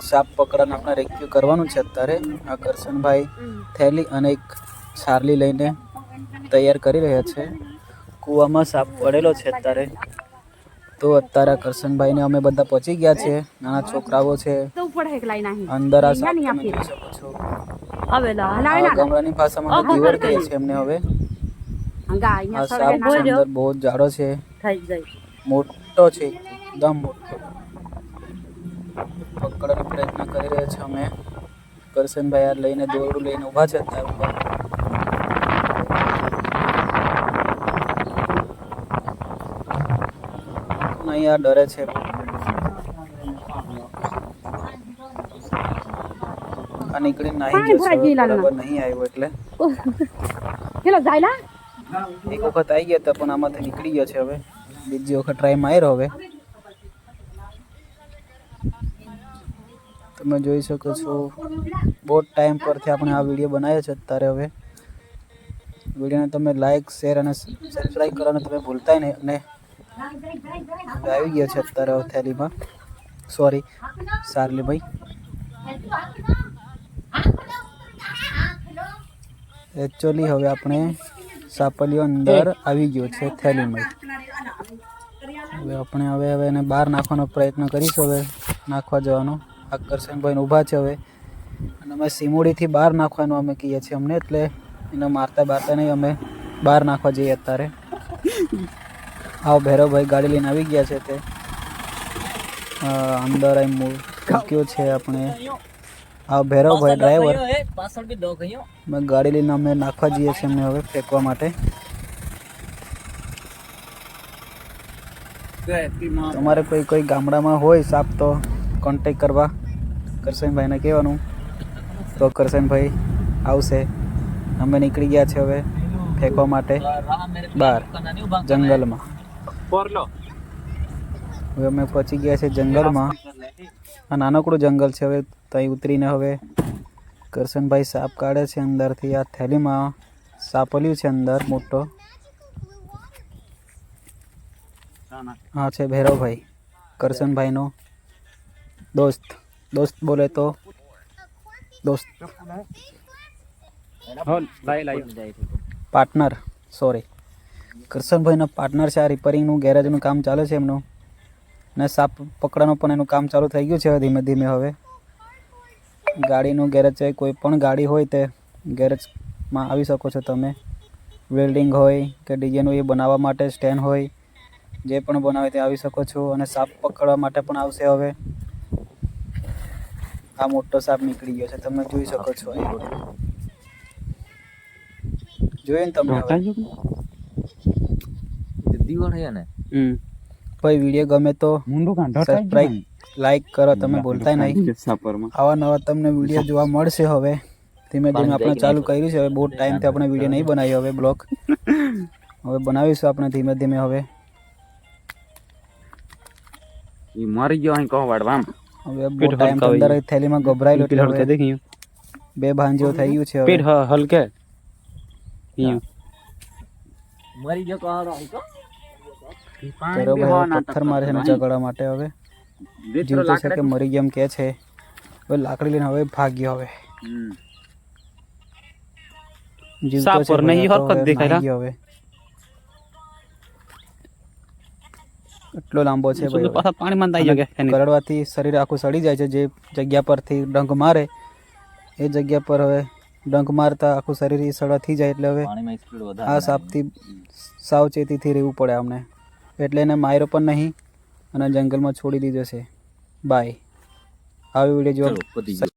સાપ પકડવાનું આપણે રેસ્ક્યુ કરવાનું છે અત્યારે. આ કરશનભાઈ થેલી અને એક છારલી લઈને તૈયાર કરી રહ્યા છે. કૂવામાં સાપ પડેલો છે અત્યારે. તો અત્યારે કરશનભાઈને અમે બધા પહોંચી ગયા છે. નાના છોકરાઓ છે અંદર. આ સાપ તમે જોઈ શકો છો. ગામડાની ભાષામાં દીવડ કહે છે એમને. હવે આ સાપ અંદર બહુ જાડો છે, મોટો છે, એકદમ મોટો. પકડવાનો પ્રયત્ન કરી રહ્યા છે અમે. કરશનભાઈ આ લઈને દોરડું લઈને ઊભા છે અત્યારે ઉપર. અહીંયા ડરે છે. આ નીકળી નાહી ગયો બરાબર નહીં આવ્યો એટલે એક વખત આવી ગયા હતા પણ આમાંથી નીકળી ગયો છે. હવે બીજી વખત ટ્રાય માર્યો. હવે તમે જોઈ શકો છો બહુ ટાઈમ પરથી આપણે આ વિડીયો બનાવ્યો છે અત્યારે. હવે વિડીયોને તમે લાઈક, શેર અને સબસ્ક્રાઈબ કરવાનું તમે ભૂલતા નહીં. અને આવી ગયો છે અત્યારે થેલીમાં, સોરી સારલીભાઈ. એકચ્યુઅલી હવે આપણે સાપલીઓ અંદર આવી ગયો છે થેલીમાં. હવે આપણે હવે એને બહાર નાખવાનો પ્રયત્ન કરીશું. હવે નાખવા જવાનો કરશનભાઈને ઊભા છે હવે. અને અમે સીમોડીથી બહાર નાખવાનું અમે કહીએ છીએ અમને, એટલે એને મારતા નહીં, અમે બહાર નાખવા જઈએ અત્યારે. આવો ભૈરવભાઈ ગાડી લઈને આવી ગયા છે. તે અંદર મૂક્યો છે આપણે. આ ભૈરવભાઈ ડ્રાઈવર ગાડી લઈને અમે નાખવા જઈએ છીએ એમને હવે ફેંકવા માટે. તમારે કોઈ ગામડામાં હોય સાપ તો કોન્ટેક કરવા કરશનભાઈને કહેવાનું, તો કરશનભાઈ આવશે. અમે નીકળી ગયા છે હવે ફેંકવા માટે બહાર જંગલમાં. હવે અમે પહોંચી ગયા છે જંગલમાં. આ નાનકડું જંગલ છે. હવે ત્યાં ઉતરીને હવે કરશનભાઈ સાપ કાઢે છે અંદરથી. આ થેલીમાં સાપલ્યું છે અંદર મોટો. હા છે ભૈરવભાઈ, કરશનભાઈનો દોસ્ત બોલે તો દોસ્ત, પાર્ટનર, સોરી કરશનભાઈનો પાર્ટનર છે. આ રિપેરિંગનું ગેરેજનું કામ ચાલે છે એમનું. ને સાપ પકડવાનું પણ એનું કામ ચાલુ થઈ ગયું છે ધીમે ધીમે. હવે ગાડીનું ગેરેજ છે, કોઈ પણ ગાડી હોય તે ગેરેજમાં આવી શકો છો તમે. વેલ્ડિંગ હોય કે ડીજેનું એ બનાવવા માટે સ્ટેન્ડ હોય, જે પણ બનાવે તે આવી શકો છો. અને સાપ પકડવા માટે પણ આવશે. હવે આ મોટો સાપ નીકળી ગયો છે, તમે જોઈ શકો છો. જોયું ને તમે? ભાઈ વિડીયો ગમે તો સબસ્ક્રાઇબ, લાઈક કરો તમે ભૂલતા નહીં. આવા નવા તમને વિડીયો જોવા મળશે. હવે ધીમે ધીમે આપણે ચાલુ કર્યું છે. હવે બહુ ટાઈમથી આપણે વિડીયો નહીં બનાવ્યો. હવે બ્લોગ હવે બનાવીશું આપણે ધીમે ધીમે. હવે મરી ગયો અહીં કહો વાડવા. હવે બહુ ટાઈમ અંદર થેલીમાં ગભરાયેલો એટલે બે ભાંજીઓ થઈ ગયું છે. પેટ હલકે મરી ગયો કહો. પથ્થર મારે છે ઝઘડા માટે. હવે જીવતો છે કે મરી ગયો એમ કે છે. હવે લાકડી લઈને હવે ભાગ્યો. હવે જીવતો છે હવે. એટલો લાંબો છે કરડવાથી શરીર આખું સડી જાય છે. જે જગ્યા પરથી ડંખ મારે એ જગ્યા પર હવે ડંખ મારતા આખું શરીર સડવા થઈ જાય. એટલે હવે આ સાપથી સાવચેતીથી રહેવું પડે અમને. એટલે એને માર્યો પણ નહીં અને જંગલમાં છોડી દીધો છે. બાય. આવી વિડીયો જોવા